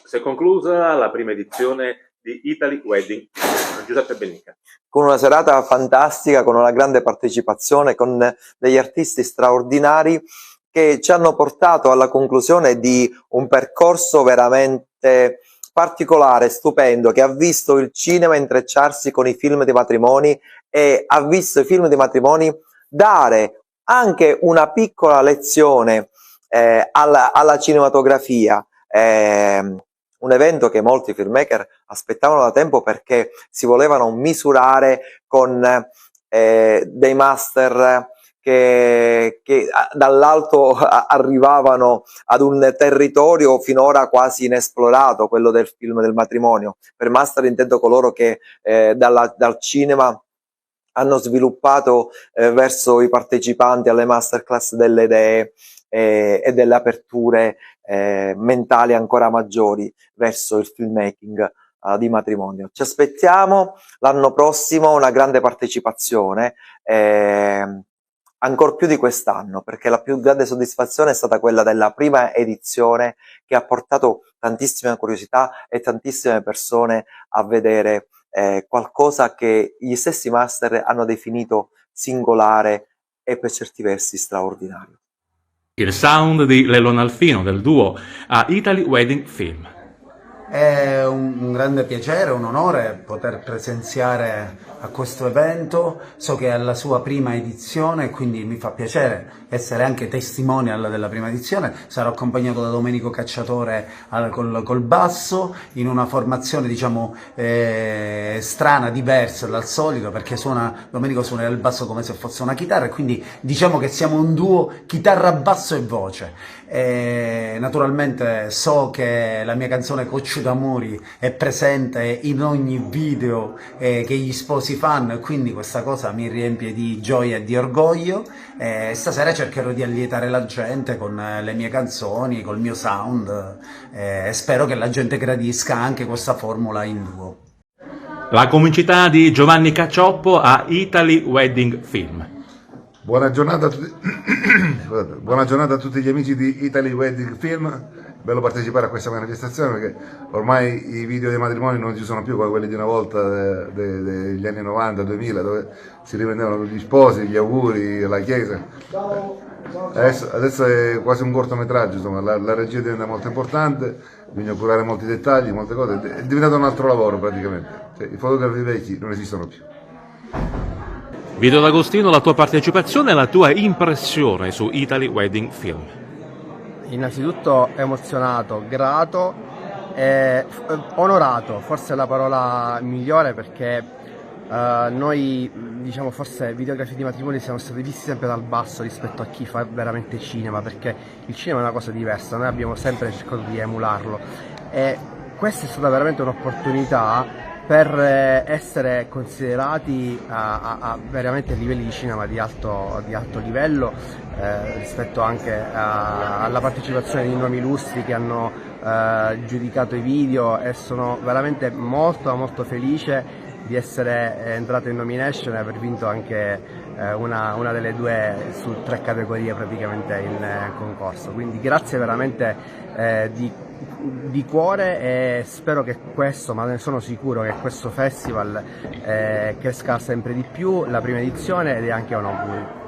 Si è conclusa la prima edizione di Italy Wedding Film. Giuseppe Bennica. Con una serata fantastica, con una grande partecipazione, con degli artisti straordinari che ci hanno portato alla conclusione di un percorso veramente particolare, stupendo, che ha visto il cinema intrecciarsi con i film dei matrimoni e ha visto i film dei matrimoni dare anche una piccola lezione alla cinematografia. Un evento che molti filmmaker aspettavano da tempo perché si volevano misurare con dei master che dall'alto arrivavano ad un territorio finora quasi inesplorato, quello del film del matrimonio. Per master intendo coloro che dal cinema hanno sviluppato verso i partecipanti alle masterclass delle idee e delle aperture mentali ancora maggiori verso il filmmaking di matrimonio. Ci aspettiamo l'anno prossimo una grande partecipazione, ancor più di quest'anno, perché la più grande soddisfazione è stata quella della prima edizione, che ha portato tantissima curiosità e tantissime persone a vedere qualcosa che gli stessi master hanno definito singolare e per certi versi straordinario. Il sound di Lelon Alfino del duo a Italy Wedding Film. È un grande piacere, un onore poter presenziare a questo evento. So che è la sua prima edizione, quindi mi fa piacere essere anche testimonial della prima edizione. Sarò accompagnato da Domenico Cacciatore col basso, in una formazione diciamo strana, diversa dal solito, perché Domenico suona il basso come se fosse una chitarra, e quindi diciamo che siamo un duo chitarra, basso e voce. Naturalmente so che la mia canzone Cocciu d'Amori è presente in ogni video che gli sposi fanno, e quindi questa cosa mi riempie di gioia e di orgoglio. Stasera cercherò di allietare la gente con le mie canzoni, col mio sound, e spero che la gente gradisca anche questa formula in duo. La comicità di Giovanni Cacioppo a Italy Wedding Film. Buona giornata a tutti gli amici di Italy Wedding Film. Bello partecipare a questa manifestazione, perché ormai i video dei matrimoni non ci sono più come quelli di una volta degli anni 90-2000, dove si riprendevano gli sposi, gli auguri, la chiesa. Adesso è quasi un cortometraggio, insomma, la regia diventa molto importante, bisogna curare molti dettagli, molte cose, è diventato un altro lavoro praticamente. Cioè, i fotografi vecchi non esistono più. Vito D'Agostino, la tua partecipazione e la tua impressione su Italy Wedding Film. Innanzitutto emozionato, grato e onorato, forse è la parola migliore, perché noi diciamo forse videografi di matrimoni siamo stati visti sempre dal basso rispetto a chi fa veramente cinema, perché il cinema è una cosa diversa, noi abbiamo sempre cercato di emularlo, e questa è stata veramente un'opportunità per essere considerati a veramente livelli di cinema di alto livello, rispetto anche alla partecipazione di nomi illustri che hanno giudicato i video, e sono veramente molto felice di essere entrato in nomination e aver vinto anche una delle due su 3 categorie praticamente in concorso. Quindi grazie veramente di cuore, e spero che questo, ma ne sono sicuro che questo festival cresca sempre di più, la prima edizione, ed è anche un augurio.